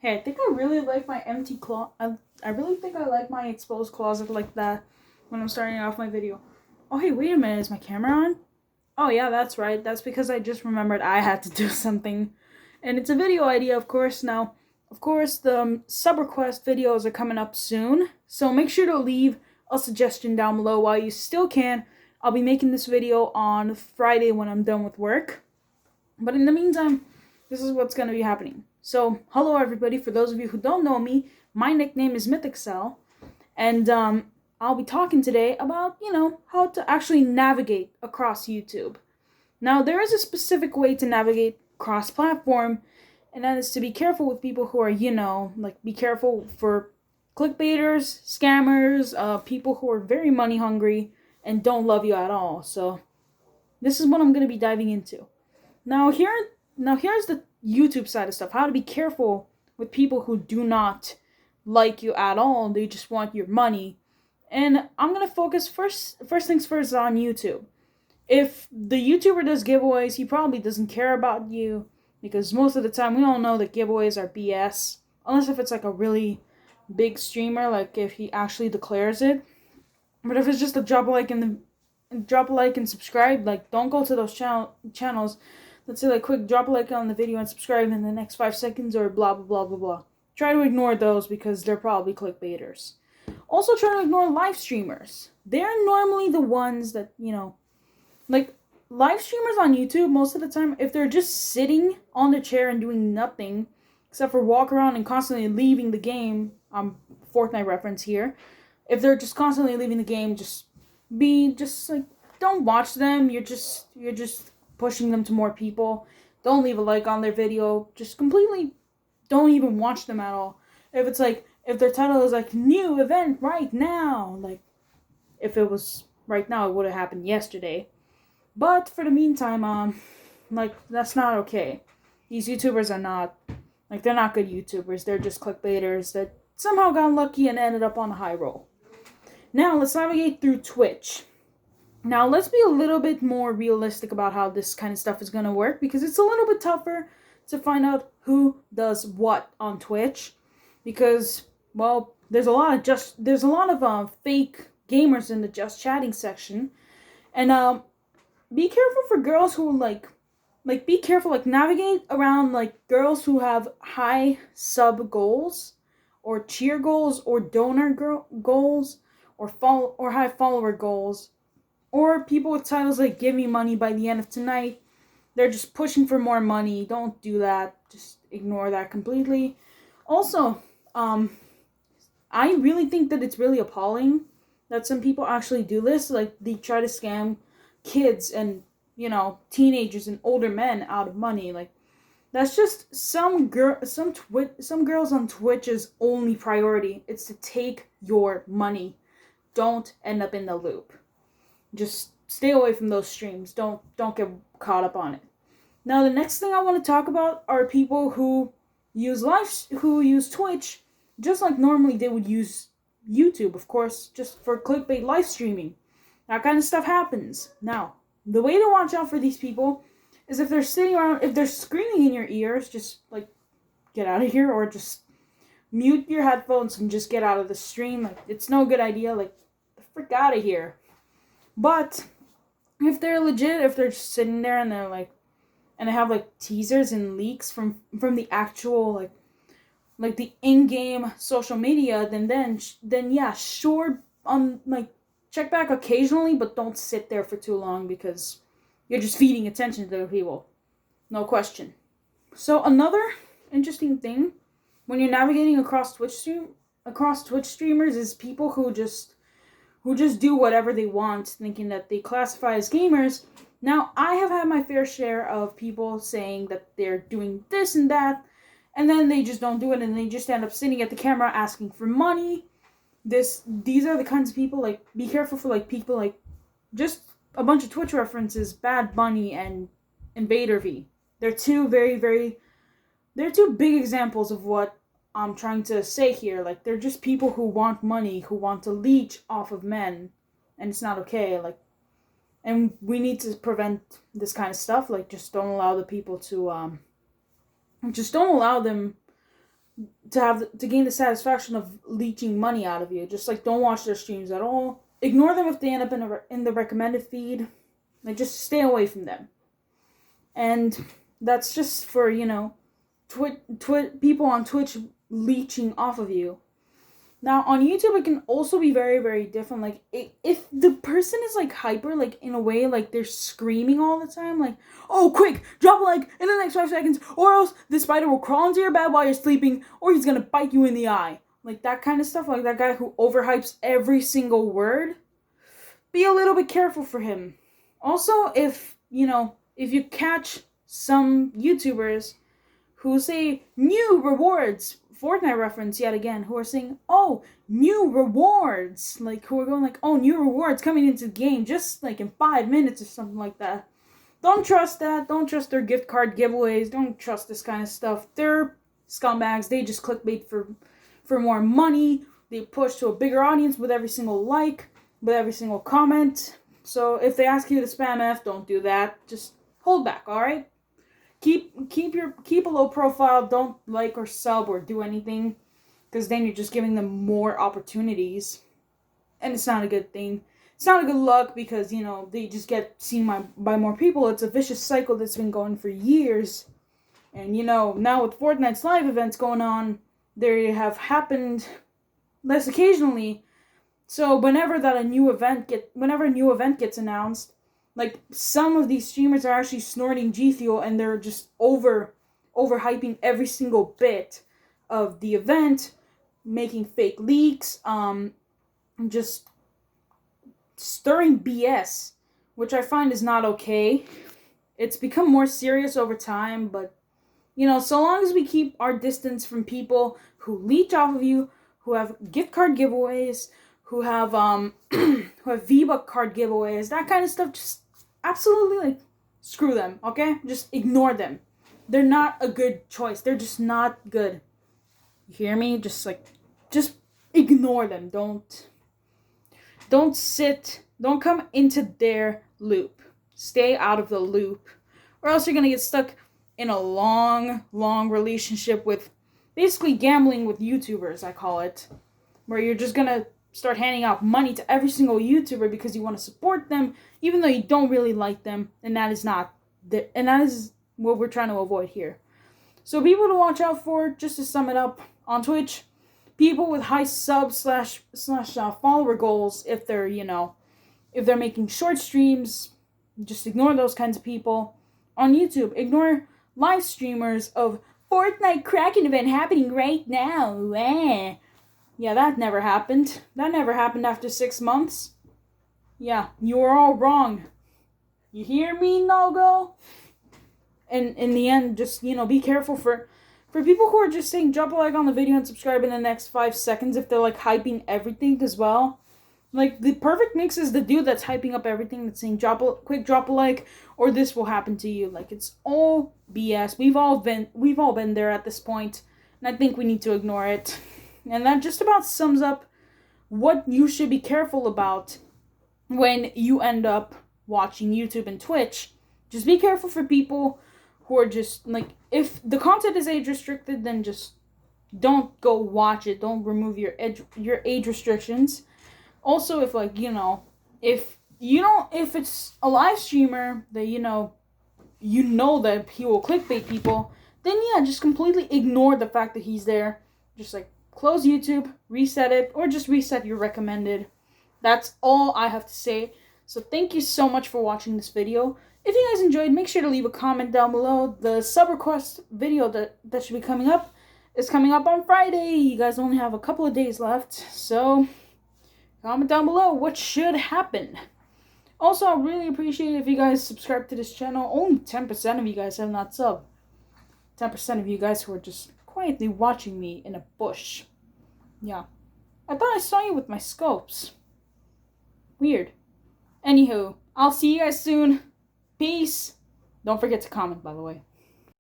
Hey, I think I really like my empty closet. I really think I like my exposed closet like that when I'm starting off my video. Oh, hey, wait a minute. Is my camera on? Oh, yeah, that's right. That's because I just remembered I had to do something. And it's a video idea, of course. Now, of course, the sub request videos are coming up soon. So make sure to leave a suggestion down below while you still can. I'll be making this video on Friday when I'm done with work. But in the meantime, this is what's going to be happening. So, hello everybody. For those of you who don't know me, my nickname is MythicCell, and I'll be talking today about, how to actually navigate across YouTube. Now, there is a specific way to navigate cross-platform, and that is to be careful with people who are, be careful for clickbaiters, scammers, people who are very money hungry and don't love you at all. So, this is what I'm going to be diving into. Now here's the YouTube side of stuff. How to be careful with people who do not like you at all. They just want your money. And I'm gonna focus first things first on YouTube. If the YouTuber does giveaways, he probably doesn't care about you because most of the time we all know that giveaways are BS. Unless if it's like a really big streamer, like if he actually declares it. But if it's just a drop a like and subscribe, like don't go to those channels. Let's say like quick drop a like on the video and subscribe in the next 5 seconds or blah blah blah blah blah. Try to ignore those because they're probably clickbaiters. Also try to ignore live streamers. They're normally the ones that, like live streamers on YouTube most of the time, if they're just sitting on the chair and doing nothing except for walk around and constantly leaving the game, Fortnite reference here. If they're just constantly leaving the game, just like don't watch them. You're just pushing them to more people. Don't leave a like on their video. Just completely don't even watch them at all. If their title is like new event right now, like if it was right now, it would have happened yesterday. But for the meantime, like that's not okay. These YouTubers are not they're not good YouTubers. They're just clickbaiters that somehow got lucky and ended up on a high roll. Now let's navigate through Twitch. Now, let's be a little bit more realistic about how this kind of stuff is going to work because it's a little bit tougher to find out who does what on Twitch because, well, there's a lot of fake gamers in the just chatting section. And be careful for girls who be careful, navigate around girls who have high sub goals or cheer goals or donor goals or high follower goals. Or people with titles like "Give me money by the end of tonight." They're just pushing for more money. Don't do that. Just ignore that completely. Also, I really think that it's really appalling that some people actually do this. Like they try to scam kids and teenagers and older men out of money. Like that's just some girls on Twitch's only priority. It's to take your money. Don't end up in the loop. Just stay away from those streams. Don't get caught up on it. Now the next thing I want to talk about are people who use Twitch just like normally they would use YouTube, of course, just for clickbait live streaming. That kind of stuff happens. Now, the way to watch out for these people is if they're sitting around, if they're screaming in your ears, just like get out of here or just mute your headphones and just get out of the stream. Like it's no good idea. Like the frick out of here. But if they're legit, if they're just sitting there and they're and they have teasers and leaks from the actual the in-game social media, then yeah, sure, check back occasionally, but don't sit there for too long because you're just feeding attention to the people. No question. So another interesting thing when you're navigating across Twitch streamers is people who just do whatever they want, thinking that they classify as gamers. Now, I have had my fair share of people saying that they're doing this and that, and then they just don't do it, and they just end up sitting at the camera asking for money. These are the kinds of people, be careful for, people, just a bunch of Twitch references, Bad Bunny and Invader V. They're two they're two big examples of what I'm trying to say here. They're just people who want money, who want to leech off of men, and it's not okay. And we need to prevent this kind of stuff. Just don't allow the people to, just don't allow them to gain the satisfaction of leeching money out of you. Just like don't watch their streams at all. Ignore them if they end up in the recommended feed. Like just stay away from them. And that's just for, you know, people on Twitch leeching off of you. Now, on YouTube, it can also be very, very different. Like, if the person is, like, hyper, like, in a way, like, they're screaming all the time, like, oh, quick, drop a like in the next 5 seconds, or else the spider will crawl into your bed while you're sleeping, or he's gonna bite you in the eye. Like, that kind of stuff, like that guy who overhypes every single word. Be a little bit careful for him. Also, if you catch some YouTubers who say new rewards, Fortnite reference yet again, who are saying, oh, new rewards, like, who are going like, oh, new rewards coming into the game just like in 5 minutes or something like that. Don't trust that. Don't trust their gift card giveaways. Don't trust this kind of stuff. They're scumbags. They just clickbait for more money. They push to a bigger audience with every single like, with every single comment. So if they ask you to spam F, don't do that. Just hold back, alright? Keep a low profile. Don't like or sub or do anything, because then you're just giving them more opportunities, and it's not a good thing. It's not a good luck, because they just get seen by more people. It's a vicious cycle that's been going for years, and now with Fortnite's live events going on, they have happened less occasionally. So whenever a new event gets announced, like, some of these streamers are actually snorting G Fuel, and they're just overhyping every single bit of the event, making fake leaks, just stirring BS, which I find is not okay. It's become more serious over time, but, so long as we keep our distance from people who leech off of you, who have gift card giveaways, who have V-Buck card giveaways, that kind of stuff, just absolutely, like, screw them, okay? Just ignore them. They're not a good choice. They're just not good. You hear me? Just ignore them. Don't come into their loop. Stay out of the loop, or else you're gonna get stuck in a long, long relationship with basically gambling with YouTubers, I call it, where you're just gonna start handing out money to every single YouTuber because you want to support them, even though you don't really like them, and that is what we're trying to avoid here. So people to watch out for, just to sum it up, on Twitch, people with high sub slash follower goals, if they're making short streams, just ignore those kinds of people. On YouTube, ignore live streamers of Fortnite Kraken event happening right now. Yeah, that never happened. That never happened after 6 months. Yeah, you were all wrong. You hear me, Nogo? And in the end, just, be careful for people who are just saying drop a like on the video and subscribe in the next 5 seconds if they're, like, hyping everything as well. Like, the perfect mix is the dude that's hyping up everything, that's saying drop a like, or this will happen to you. Like, it's all BS. We've all been there at this point, and I think we need to ignore it. And that just about sums up what you should be careful about when you end up watching YouTube and Twitch. Just be careful for people who are just, like, if the content is age restricted, then just don't go watch it. Don't remove your age restrictions. Also, if, like, if it's a live streamer that, that he will clickbait people, then yeah, just completely ignore the fact that he's there. Just, like, close YouTube, reset it, or just reset your recommended. That's all I have to say. So thank you so much for watching this video. If you guys enjoyed, make sure to leave a comment down below. The sub request video that should be coming up is coming up on Friday. You guys only have a couple of days left, so comment down below what should happen. Also, I really appreciate it if you guys subscribe to this channel. Only 10% of you guys have not subbed. 10% of you guys who are just quietly watching me in a bush. Yeah. I thought I saw you with my scopes. Weird. Anywho, I'll see you guys soon. Peace. Don't forget to comment, by the way.